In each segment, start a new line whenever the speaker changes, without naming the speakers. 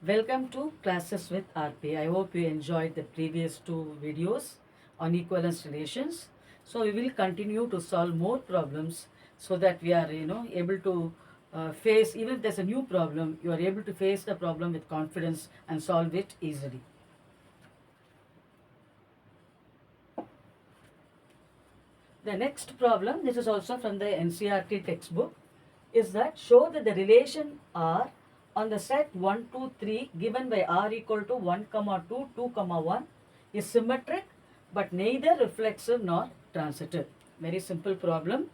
Welcome to Classes with RP. I hope you enjoyed the previous two videos on equivalence relations. So we will continue to solve more problems so that we are able to face, even if there's a new problem, you are able to face the problem with confidence and solve it easily. The next problem, this is also from the NCERT textbook, is that show that the relation R on the set 1, 2, 3 given by R equal to 1, 2, 2, 1 is symmetric but neither reflexive nor transitive. Very simple problem.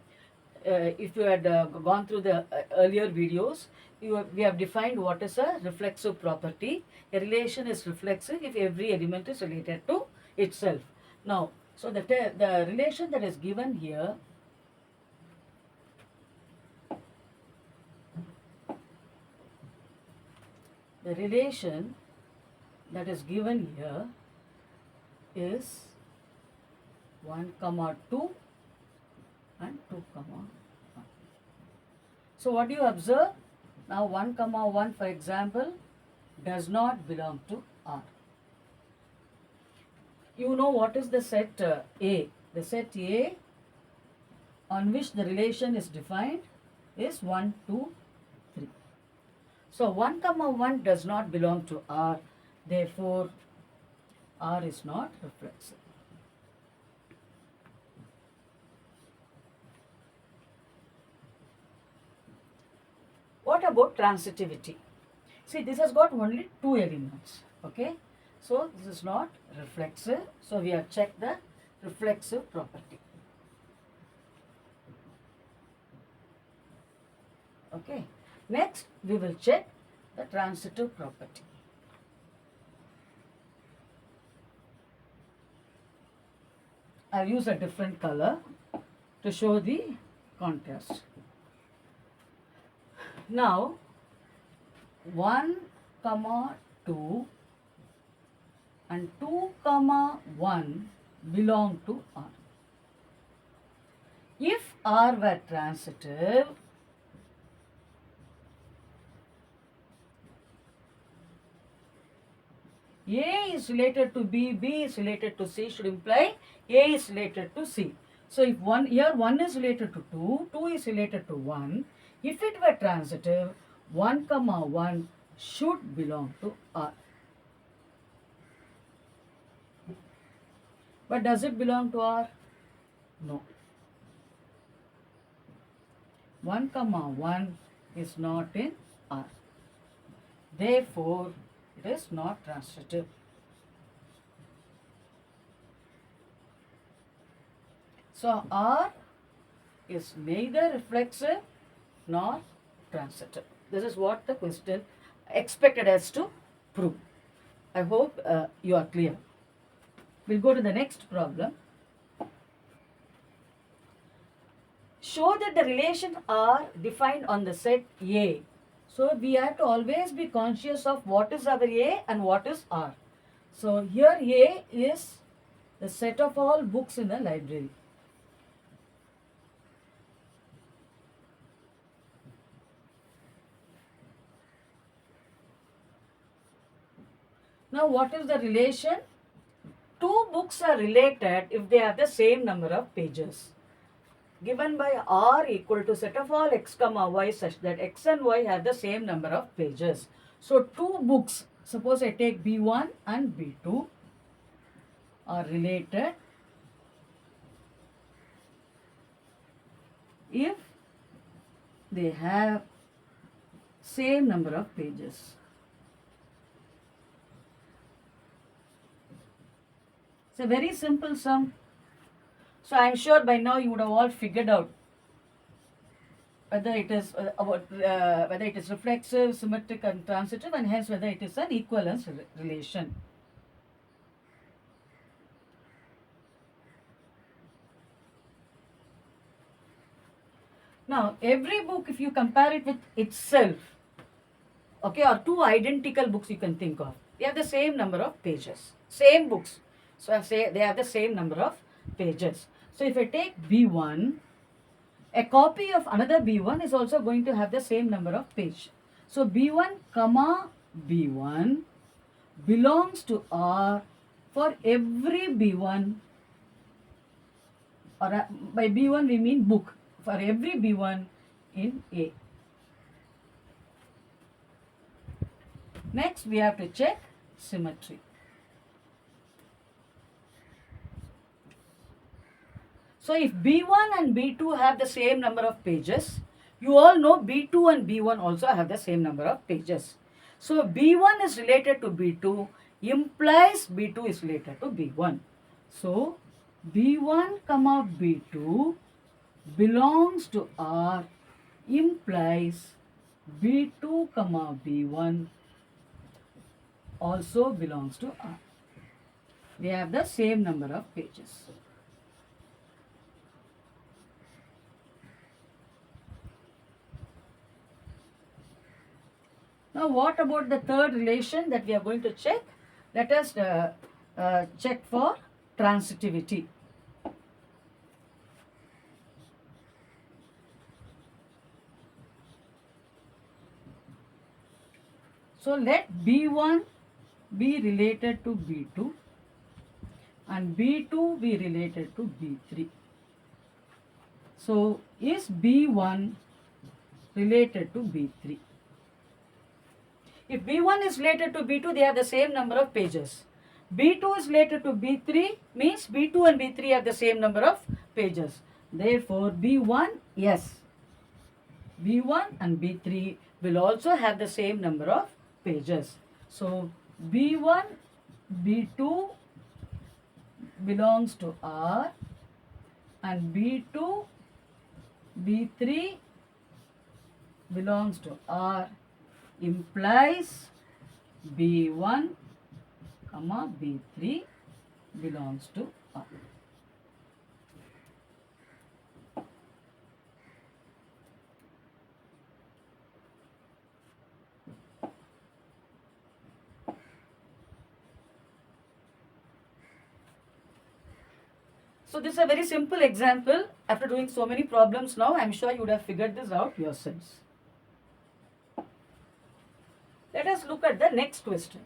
If you had gone through the earlier videos, we have defined what is a reflexive property. A relation is reflexive if every element is related to itself. Now, so the relation that is given here, the relation that is given here is 1, 2 and 2, 1. So what do you observe? Now 1, 1 for example does not belong to R. You know what is the set A? The set A on which the relation is defined is 1, 2, 3. So 1, 1 does not belong to R. Therefore, R is not reflexive. What about transitivity? See, this has got only two elements. Okay. So this is not reflexive. So we have checked the reflexive property. Okay. Next, we will check the transitive property. I'll use a different color to show the contrast. Now, 1, 2 and 2, 1 belong to R. If R were transitive, A is related to B, B is related to C should imply A is related to C. So if here 1 is related to 2, 2 is related to 1. If it were transitive, 1, 1 should belong to R. But does it belong to R? No. 1, 1 is not in R. Therefore, it is not transitive. So R is neither reflexive nor transitive. This is what the question expected us to prove. I hope you are clear. We'll go to the next problem. Show that the relation R defined on the set A. So we have to always be conscious of what is our A and what is R. So here A is the set of all books in the library. Now what is the relation? Two books are related if they have the same number of pages. Given by R equal to set of all x, y such that x and y have the same number of pages. So two books, suppose I take B1 and B2 are related if they have same number of pages. It's a very simple sum. So I am sure by now you would have all figured out whether it is whether it is reflexive, symmetric, and transitive, and hence whether it is an equivalence relation. Now, every book, if you compare it with itself, okay, or two identical books you can think of, they have the same number of pages. Same books. So I say they have the same number of pages. So if I take B1, a copy of another B1 is also going to have the same number of pages. So B1, B1 belongs to R for every B1, or by B1 we mean book, for every B1 in A. Next we have to check symmetry. So if B1 and B2 have the same number of pages, you all know B2 and B1 also have the same number of pages. So B1 is related to B2 implies B2 is related to B1. So B1 comma B2 belongs to R implies B2 comma B1 also belongs to R. They have the same number of pages. Now what about the third relation that we are going to check? Let us check for transitivity. So let B1 be related to B2 and B2 be related to B3. So is B1 related to B3? If B1 is related to B2, they have the same number of pages. B2 is related to B3 means B2 and B3 have the same number of pages. Therefore, B1, yes, B1 and B3 will also have the same number of pages. So, B1, B2 belongs to R and B2, B3 belongs to R implies B1 comma B3 belongs to R. So this is a very simple example. After doing so many problems now, I am sure you would have figured this out yourselves. Let us look at the next question.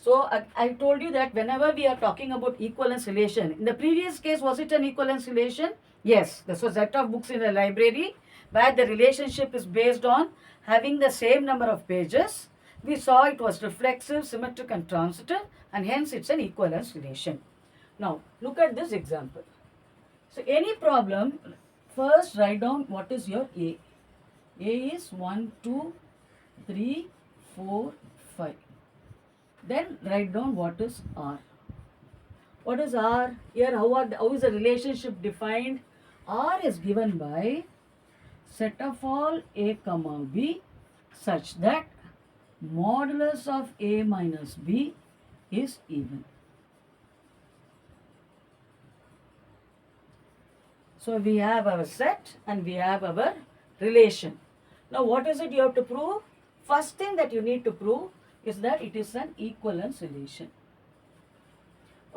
So I told you that whenever we are talking about equivalence relation, in the previous case, was it an equivalence relation? Yes, this was set of books in a library where the relationship is based on having the same number of pages. We saw it was reflexive, symmetric and transitive, and hence it's an equivalence relation. Now look at this example. So any problem, first write down what is your A. A is 1, 2, 3, 4, 5. Then write down what is R. What is R? Here how is the relationship defined? R is given by set of all A comma B such that modulus of A minus B is even. So we have our set and we have our relation. Now what is it you have to prove? First thing that you need to prove is that it is an equivalence relation.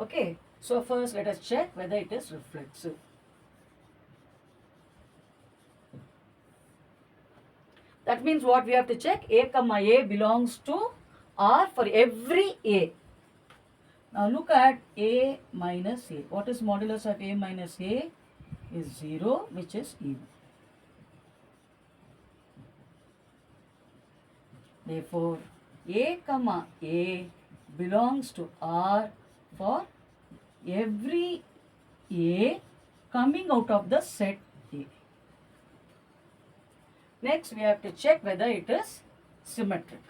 Okay, so first let us check whether it is reflexive. That means what we have to check? A comma A belongs to R for every A. Now look at A minus A. What is modulus of A minus A? Is 0, which is even. Therefore, A comma A belongs to R for every A coming out of the set A. Next, we have to check whether it is symmetric.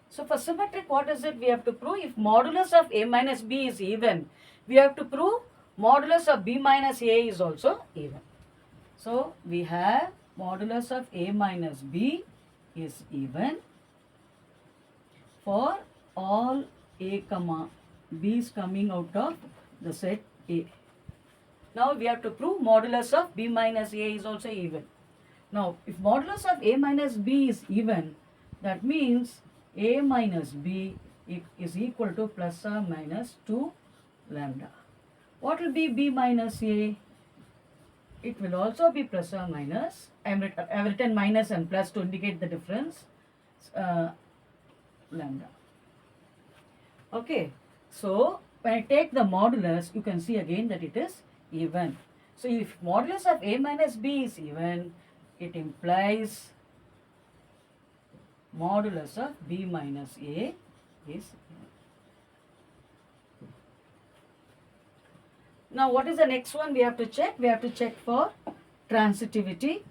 So for symmetric, what is it we have to prove? If modulus of A minus B is even, we have to prove modulus of B minus A is also even. So we have modulus of A minus B is even for all A comma B's coming out of the set A. Now we have to prove modulus of B minus A is also even. Now if modulus of A minus B is even, that means A minus B is equal to plus or minus 2 lambda. What will be B minus A? It will also be plus or minus. I've written minus and plus to indicate the difference. Lambda. Okay. So when I take the modulus, you can see again that it is even. So if modulus of A minus B is even, it implies modulus of B minus A is even. Now what is the next one we have to check? We have to check for transitivity.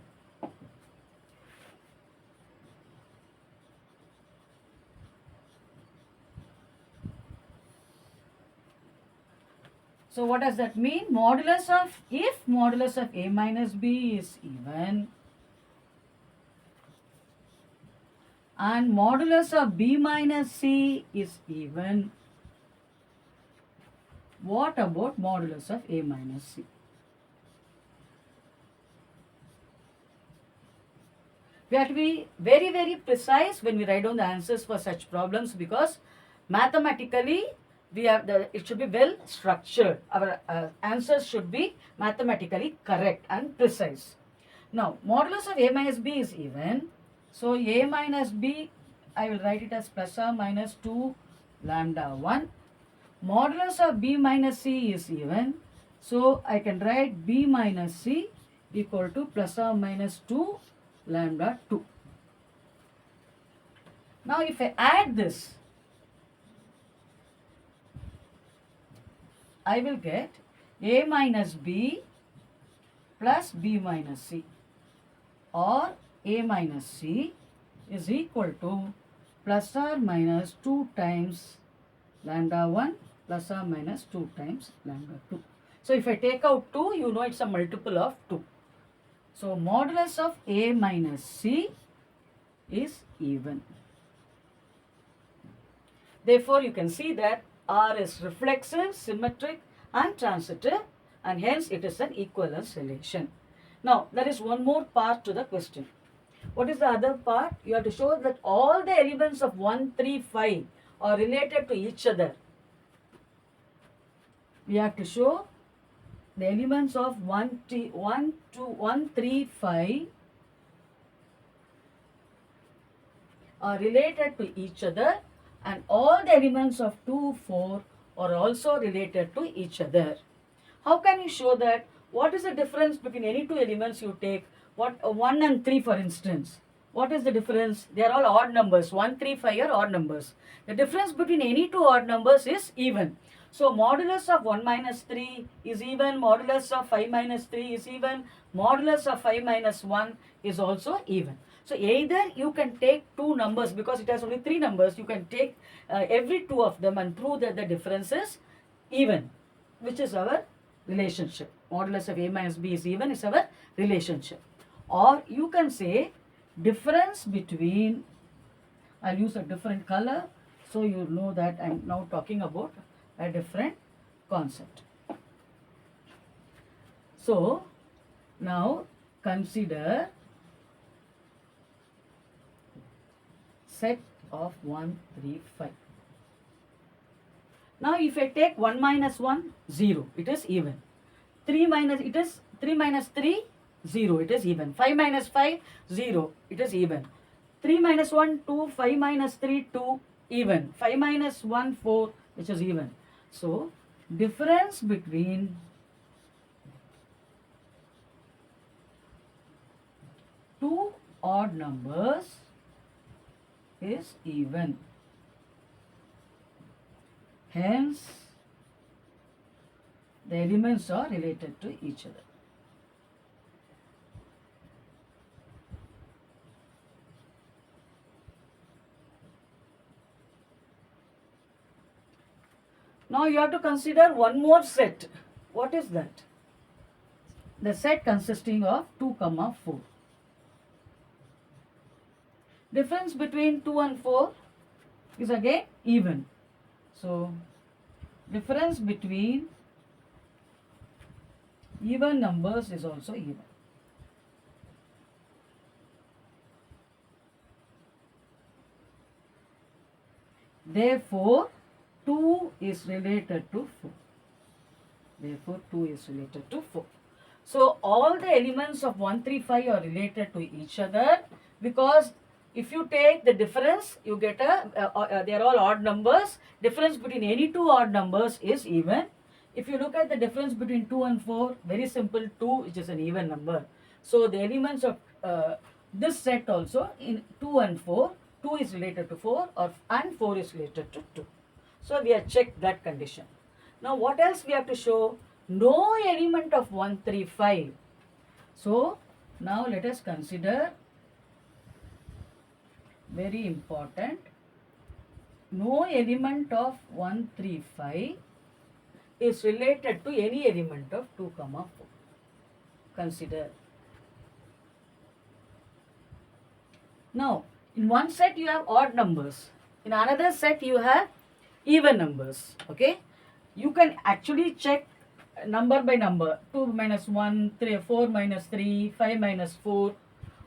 So what does that mean? Modulus of, if modulus of A minus B is even and modulus of B minus C is even, what about modulus of A minus C? We have to be very, very precise when we write down the answers for such problems, because mathematically it should be well structured. Our answers should be mathematically correct and precise. Now, modulus of A minus B is even. So, A minus B, I will write it as plus or minus 2 lambda 1. Modulus of B minus C is even. So, I can write B minus C equal to plus or minus 2 lambda 2. Now, if I add this, I will get A minus B plus B minus C, or A minus C is equal to plus or minus 2 times lambda 1 plus or minus 2 times lambda 2. So if I take out 2, you know it's a multiple of 2. So modulus of A minus C is even. Therefore, you can see that R is reflexive, symmetric and transitive, and hence it is an equivalence relation. Now, there is one more part to the question. What is the other part? You have to show that all the elements of 1, 3, 5 are related to each other. We have to show the elements of 1, 3, 5 are related to each other, and all the elements of 2, 4 are also related to each other. How can you show that? What is the difference between any two elements you take? 1 and 3 for instance. What is the difference? They are all odd numbers. 1, 3, 5 are odd numbers. The difference between any two odd numbers is even. So modulus of 1 minus 3 is even, modulus of 5 minus 3 is even, modulus of 5 minus 1 is also even. So either you can take two numbers, because it has only 3 numbers, you can take every two of them and prove that the difference is even, which is our relationship. Modulus of A minus B is even is our relationship. Or you can say difference between, I'll use a different color so you know that I'm now talking about a different concept. So now consider set of 1, 3, 5. Now if I take 1 minus 1, 0, it is even. 3 minus 3, 0, it is even. 5 minus 5, 0, it is even. 3 minus 1, 2, 5 minus 3, 2, even. 5 minus 1, 4, which is even. So difference between two odd numbers is even. Hence, the elements are related to each other. Now you have to consider one more set. What is that? The set consisting of 2, 4. Difference between 2 and 4 is again even. So, difference between even numbers is also even. Therefore, 2 is related to 4. Therefore, 2 is related to 4. So, all the elements of 135 are related to each other, because if you take the difference, you get they are all odd numbers. Difference between any two odd numbers is even. If you look at the difference between 2 and 4, very simple, 2 which is an even number. So, the elements of this set also in 2 and 4, 2 is related to 4 and 4 is related to 2. So, we have checked that condition. Now, what else we have to show? No element of 135. So, now let us consider, very important, no element of 135 is related to any element of 2, 4. Consider. Now, in one set you have odd numbers. In another set you have even numbers. Okay. You can actually check number by number. 2 minus 1, 3, 4 minus 3, 5 minus 4.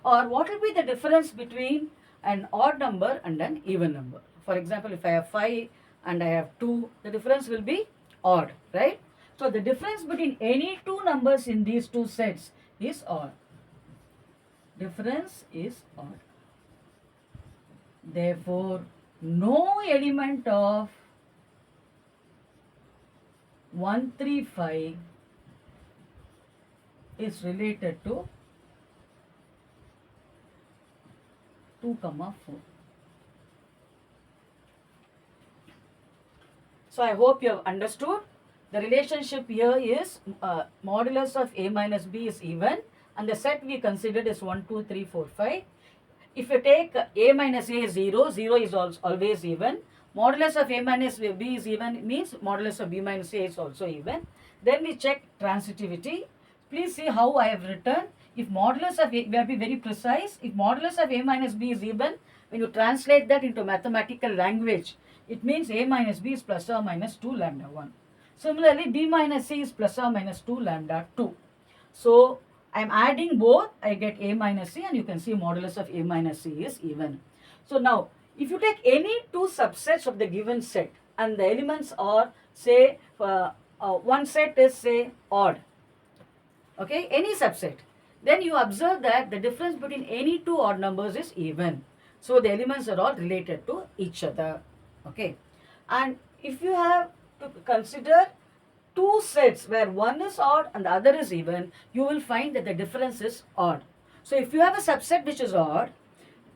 Or what will be the difference between an odd number and an even number? For example, if I have 5 and I have 2, the difference will be odd, right? So, the difference between any two numbers in these two sets is odd. Difference is odd. Therefore, no element of 135 is related to 2, 4. So, I hope you have understood. The relationship here is modulus of A minus B is even, and the set we considered is 1, 2, 3, 4, 5. If you take A minus A is 0, 0 is always even. Modulus of A minus B is even means modulus of B minus A is also even. Then we check transitivity. Please see how I have written. If modulus of A, we have to be very precise. If modulus of A minus B is even, when you translate that into mathematical language, it means A minus B is plus or minus 2 lambda 1. Similarly, B minus C is plus or minus 2 lambda 2. So, I am adding both, I get A minus C, and you can see modulus of A minus C is even. So, now, if you take any two subsets of the given set and the elements are, say, one set is, say, odd, okay, any subset, then you observe that the difference between any two odd numbers is even. So, the elements are all related to each other, okay. And if you have to consider two sets where one is odd and the other is even, you will find that the difference is odd. So, if you have a subset which is odd,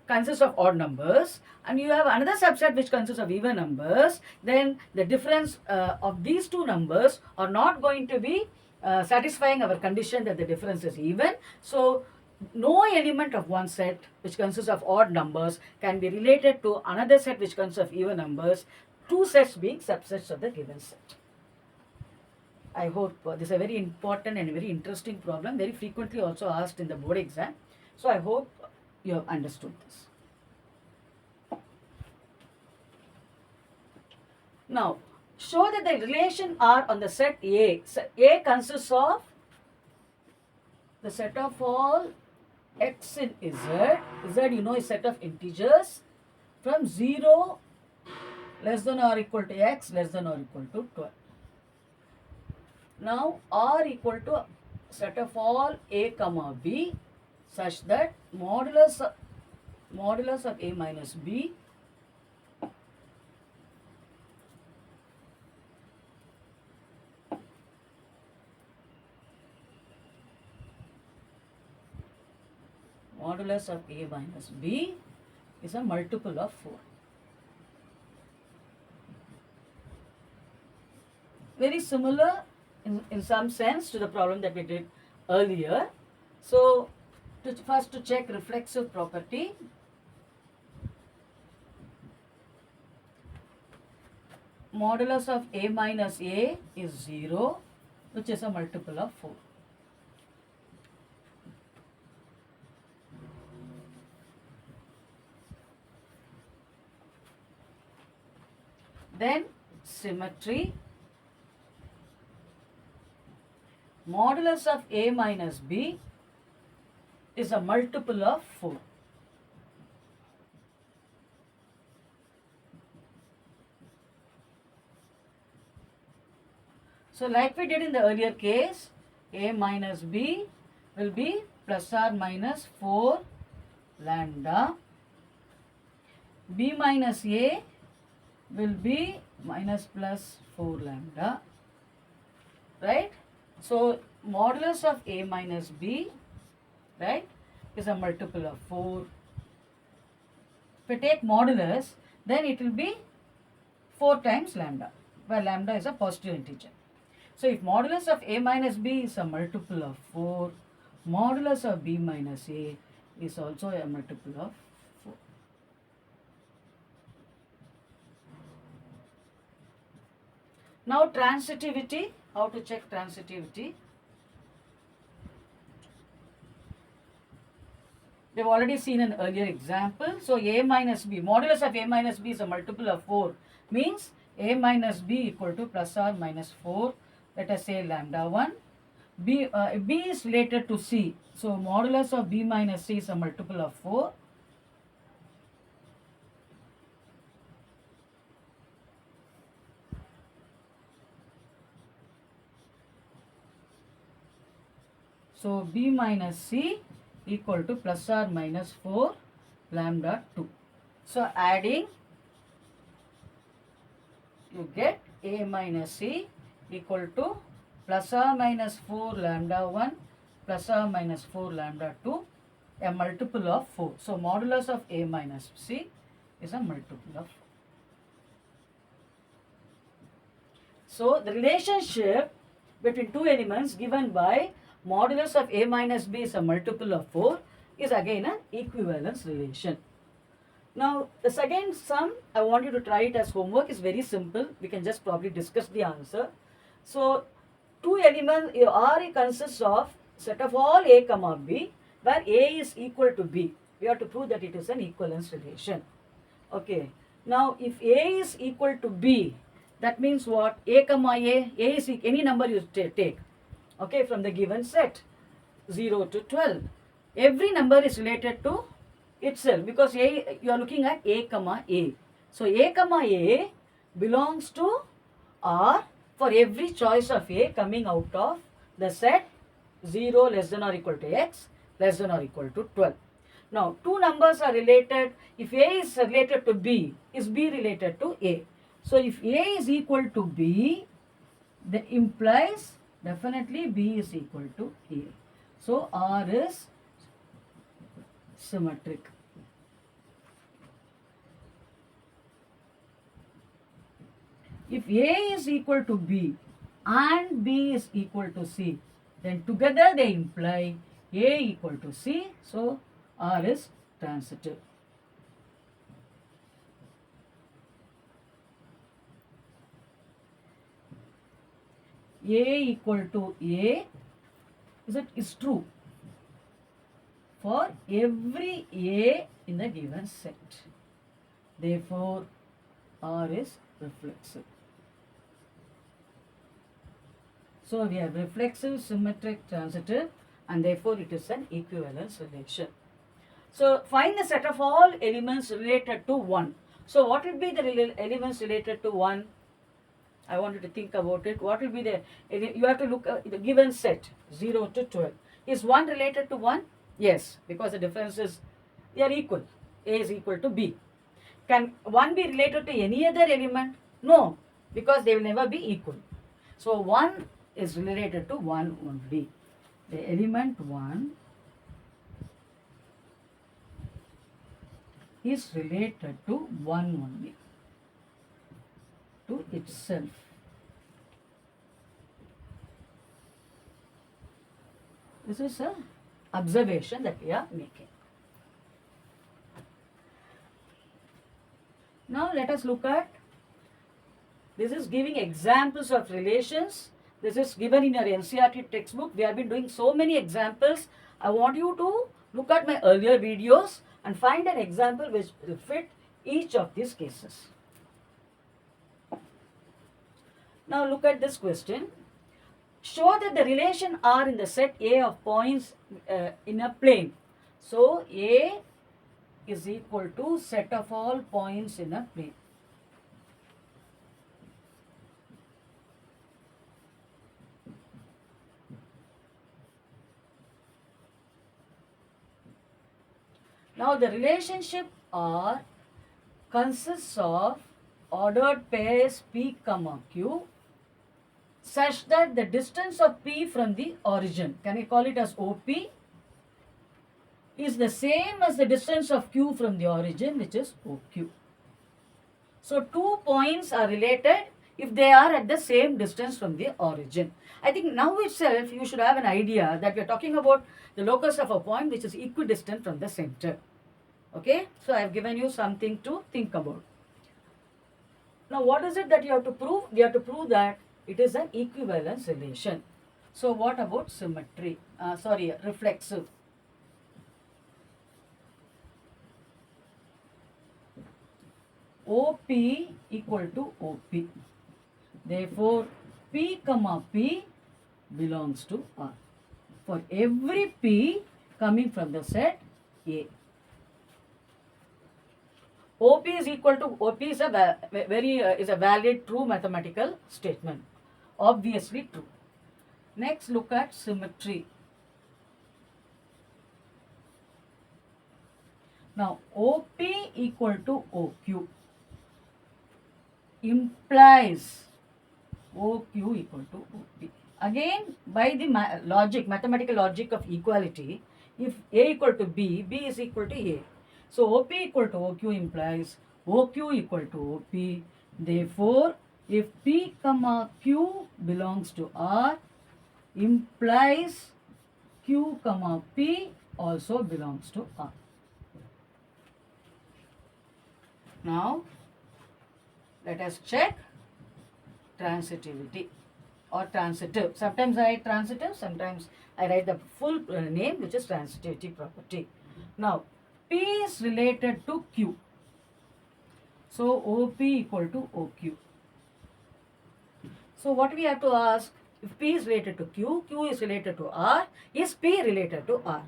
consists of odd numbers, and you have another subset which consists of even numbers, then the difference of these two numbers are not going to be satisfying our condition that the difference is even. So, no element of one set which consists of odd numbers can be related to another set which consists of even numbers, two sets being subsets of the given set. I hope this is a very important and very interesting problem, very frequently also asked in the board exam. So, I hope you have understood this. Now, show that the relation R on the set A. A consists of the set of all x in Z. Z, you know, is set of integers from 0 less than or equal to x less than or equal to 12. Now, R equal to set of all A comma B such that modulus of A minus B modulus of A minus B is a multiple of 4. Very similar in some sense to the problem that we did earlier. So, first to check reflexive property. Modulus of A minus A is 0, which is a multiple of 4. Then symmetry. Modulus of A minus B is a multiple of 4. So like we did in the earlier case, a minus b will be plus or minus 4 lambda. B minus a will be minus plus 4 lambda, right? So modulus of a minus b, right, is a multiple of 4. If we take modulus, then it will be 4 times lambda, where lambda is a positive integer. So if modulus of a minus b is a multiple of 4, modulus of b minus a is also a multiple of 4. Now transitivity, how to check transitivity? We've already seen an earlier example. So a minus b, modulus of a minus b is a multiple of 4, means a minus b equal to plus or minus 4. Let us say lambda 1. B is related to c. So modulus of b minus c is a multiple of 4. So b minus c equal to plus or minus 4 lambda 2. So adding, you get a minus c equal to plus or minus 4 lambda 1 plus or minus 4 lambda 2, a multiple of 4. So modulus of a minus c is a multiple of 4. So the relationship between two elements given by modulus of a minus b is a multiple of 4 is again an equivalence relation. Now the second sum, I want you to try it as homework. Is very simple. We can just probably discuss the answer. So two elements, R consists of set of all a comma b, where a is equal to b. We have to prove that it is an equivalence relation. Okay. Now if a is equal to b, that means what? A comma a is any number you take. Okay, from the given set 0 to 12. Every number is related to itself because a, you are looking at a comma a. So a comma a belongs to R for every choice of a coming out of the set 0 less than or equal to x less than or equal to 12. Now two numbers are related. If a is related to b, is b related to a? So if a is equal to b, that implies definitely b is equal to a. So R is symmetric. If a is equal to b and b is equal to c, then together they imply a equal to c. So R is transitive. A equal to a is true for every a in the given set. Therefore, R is reflexive. So we have reflexive, symmetric, transitive, and therefore it is an equivalence relation. So find the set of all elements related to 1. So what will be the elements related to 1? I want you to think about it. What will be the, you have to look at the given set 0 to 12. Is 1 related to 1? Yes, because the difference is, they are equal. A is equal to B. Can 1 be related to any other element? No, because they will never be equal. So 1 is related to 1 only. The element 1 is related to 1 only, to itself. This is an observation that we are making. Now let us look at, this is giving examples of relations. This is given in your NCERT textbook. We have been doing so many examples. I want you to look at my earlier videos and find an example which will fit each of these cases. Now look at this question. Show that the relation R in the set A of points in a plane. So A is equal to set of all points in a plane. Now the relationship R consists of ordered pairs P comma Q such that the distance of P from the origin, can I call it as OP, is the same as the distance of Q from the origin, which is OQ. So two points are related if they are at the same distance from the origin. I think now itself you should have an idea that we are talking about the locus of a point which is equidistant from the center. Okay, so I have given you something to think about. Now what is it that you have to prove? You have to prove that it is an equivalence relation. So what about symmetry? Reflexive. OP equal to OP. Therefore, P comma P belongs to R. For every P coming from the set A. OP is equal to OP is a valid true mathematical statement. Obviously true. Next, look at symmetry. Now, OP equal to OQ implies OQ equal to OP. Again, by the mathematical logic of equality, if A equal to B, B is equal to A. So, OP equal to OQ implies OQ equal to OP. Therefore, if P comma Q belongs to R, implies Q comma P also belongs to R. Now, let us check transitivity or transitive. Sometimes I write transitive, sometimes I write the full name, which is transitivity property. Now, P is related to Q. So, OP equal to OQ. So, what we have to ask, if P is related to Q, Q is related to R, is P related to R?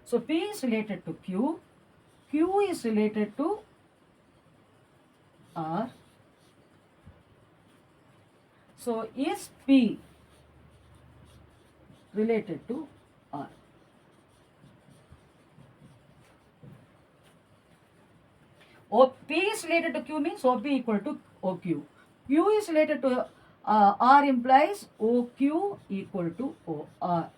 So, P is related to Q, Q is related to R. So, is P related to R? P is related to Q means OP equal to OQ. Q is related to R implies OQ equal to OR.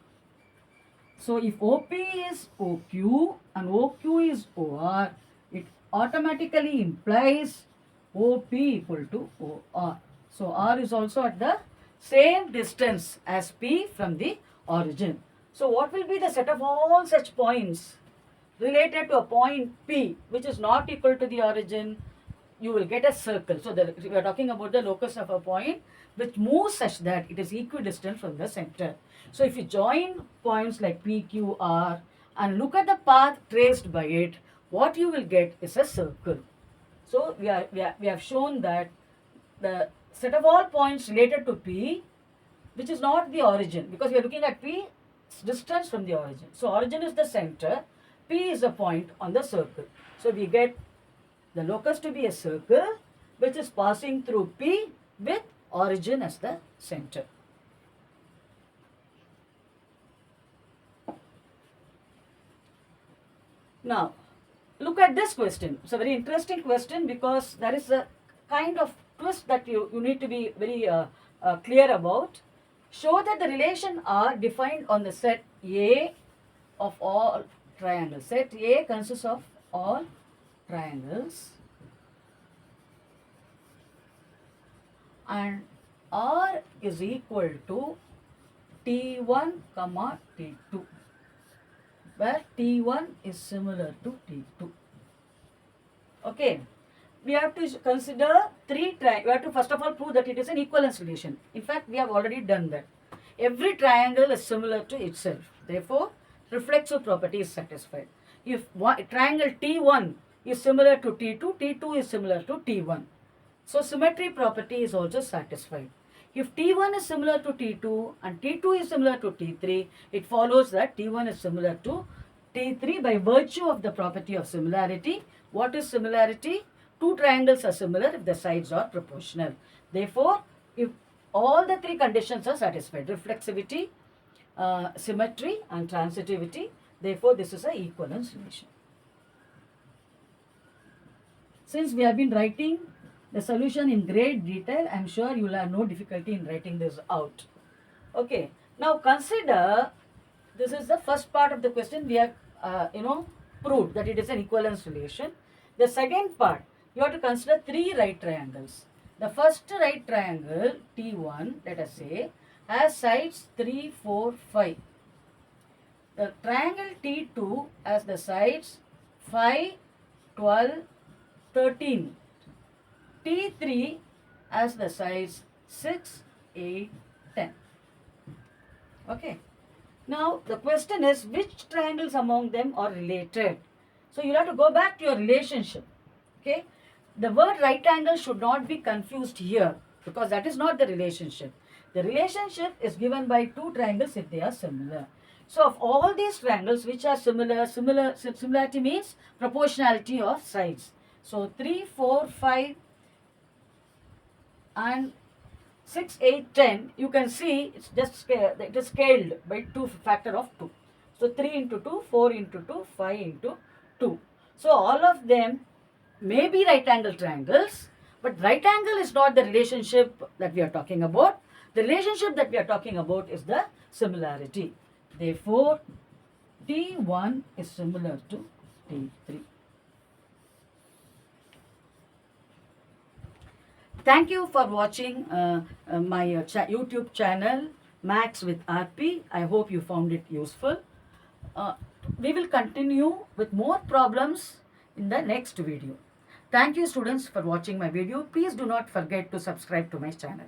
So, if OP is OQ and OQ is OR, it automatically implies OP equal to OR. So, R is also at the same distance as P from the origin. So, what will be the set of all such points related to a point P which is not equal to the origin? You will get a circle. So, we are talking about the locus of a point which moves such that it is equidistant from the center. So, if you join points like P, Q, R and look at the path traced by it, what you will get is a circle. So, we have shown that the set of all points related to P, which is not the origin, because we are looking at P distance from the origin. So, origin is the center, P is a point on the circle. So, we get the locus to be a circle which is passing through P with origin as the center. Now, look at this question. It's a very interesting question because there is a kind of twist that you need to be very clear about. Show that the relation R defined on the set A of all triangles. Set A consists of all triangles and R is equal to T1 comma T2, where T1 is similar to T2. Okay, we have to consider we have to first of all prove that it is an equivalence relation. In fact, we have already done that. Every triangle is similar to itself. Therefore, reflexive property is satisfied. If triangle T1 is similar to T2, T2 is similar to T1. So, symmetry property is also satisfied. If T1 is similar to T2 and T2 is similar to T3, it follows that T1 is similar to T3 by virtue of the property of similarity. What is similarity? Two triangles are similar if the sides are proportional. Therefore, if all the three conditions are satisfied, reflexivity, symmetry and transitivity, therefore this is an equivalence relation. since we have been writing the solution in great detail, I am sure you will have no difficulty in writing this out. Okay, now consider, this is the first part of the question. We have proved that it is an equivalence relation. The second part, you have to consider three right triangles. The first right triangle T1, let us say, has sides 3, 4, 5. The triangle T2 has the sides 5, 12, 13. T3 has the sides 6, 8, 10. Okay. Now the question is, which triangles among them are related? So you have to go back to your relationship. Okay. The word right angle should not be confused here, because that is not the relationship. The relationship is given by two triangles if they are similar. So of all these triangles which are similarity means proportionality of sides. So 3, 4, 5 and 6, 8, 10, you can see it's just it is scaled by 2 factor of 2. So 3 into 2, 4 into 2, 5 into 2. So all of them may be right angle triangles, but right angle is not the relationship that we are talking about. The relationship that we are talking about is the similarity. Therefore, T1 is similar to T3. Thank you for watching my YouTube channel, Max with RP. I hope you found it useful. We will continue with more problems in the next video. Thank you, students, for watching my video. Please do not forget to subscribe to my channel.